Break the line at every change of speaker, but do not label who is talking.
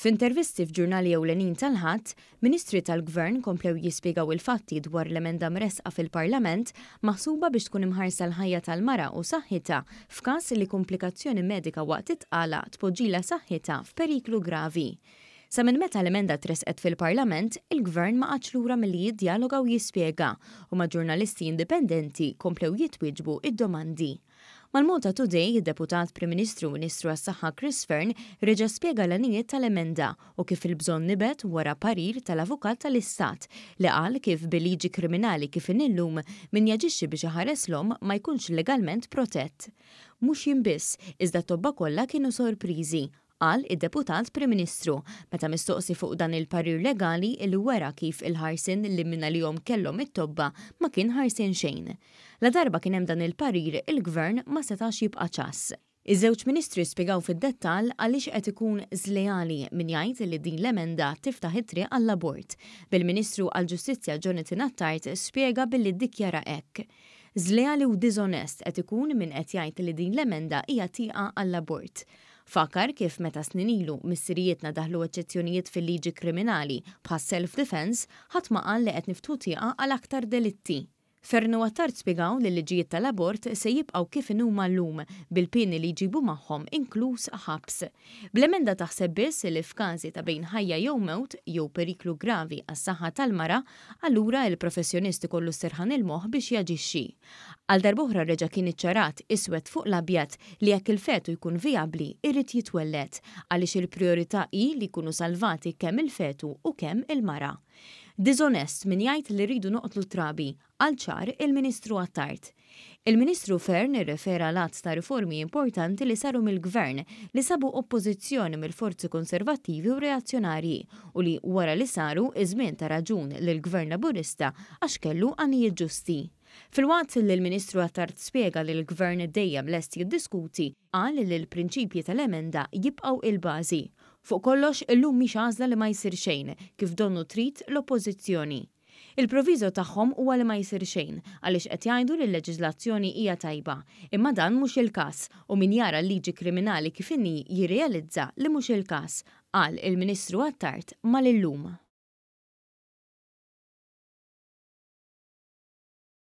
F'intervisti f'ġurnali ewlenin tal-Ħadd, Ministri tal-Gvern komplew jispjegaw il-fatti dwar l-emenda mresqa fil-Parlament maħsuba biex tkun imħarsa l-ħajja tal-mara u saħħitha f'każ li komplikazzjoni medika waqt itqala tpoġġilha saħħitha f'periklu gravi. Sa minn meta l-emenda tresqet fil-Parlament, il-Gvern ma qatx lura milli jiddialoga u jispjega u ma' ġurnalisti indipendenti komplew jitwieġbu id-domandi. Mal-Malta Today, id-Deputat Prim Ministru Ministru għas-Saħħa Chris Fearn reġa' spjega l-għanijiet tal-emenda u kif il-bżonn nibet wara parir tal-Avukat tal-Istat li qal kif bil-liġi kriminali kif inillum min jaġixxi biex iħares l-om ma jkunx legalment protett. Mhux jinbiss, iżda t-tobba kollha kienu sorpriżi, qal id-Deputat Prim Ministru meta mistoqsi fuq dan il-parir legali il wera kif il-ħarsin li minna li kellhom it-tobba ma kien ħarsin xejn. La darba kien hemm dan il-parir il-Gvern ma setax jibqa' ċass. Iż-żewġ ministri spjegaw fid-dettall għaliex qed ikun żlejali min jgħid li din l-emenda tiftaħ it-triq għall-abort. Bil-Ministru għall-Ġustizzja Jonathan Attard spjega billi ddikjara hekk. Żlejali u diżonest qed ikun min qed jgħid li din l-emenda hija tieqa għall-abort. Fakar kif meta snin ilu missirijietna daħlu eċċezzjonijiet fil-liġi kriminali bħas self-defense ħadd ma qal li qed niftu tieqa għal aktar delitti. Fearn u Attard spjegaw li l-liġijiet tal-abort se jibqgħu kif inhuma llum bil-pieni li jġibu magħhom inkluż ħabs. Bl-emenda taħseb biss li f'każi ta' bejn ħajja jew mewt jew periklu gravi għas-saħħa tal-mara, allura l-professjonist ikollu sserħan il-moħħ biex jaġixxi. Għal darb'oħra reġa' kien iċċarat iswed fuq l-abjad li jekk il-fetu jkun vijabbli irrid jitwellet għaliex il-prijorità hi li jkunu salvati kemm il-fetu u kemm il-mara. Diżonest min jgħid li rridu noqtlu trabi għal ċar il-Ministru Attard. Il-Ministru Fearn irrefera l-att ta' riformi importanti li saru mill-Gvern li sabu oppożizzjoni mill-forzi konservattivi u reazzjonarji u li wara li saru iż-żmien ta' raġun lill-Gvern Laburista għax kellu għanijiet ġusti. Fil-waqt li l-Ministru Attard spjega li l-Gvern dejjem lest jiddiskuti qal li l-prinċipji tal-emenda jibqgħu il-bażi. Fuq kollox illum mhix għażla li ma jsir xejn kif donnu trid l-oppożizzjoni. Il-proviżo tagħhom huwa li ma jsir xejn għaliex qed jgħidu li l-leġiżlazzjoni hija tajba, imma dan mhux il-każ u min jara l-liġi kriminali kif inhi jirrealizza li mhux il-każ, qal il-Ministru Attard mal-illum.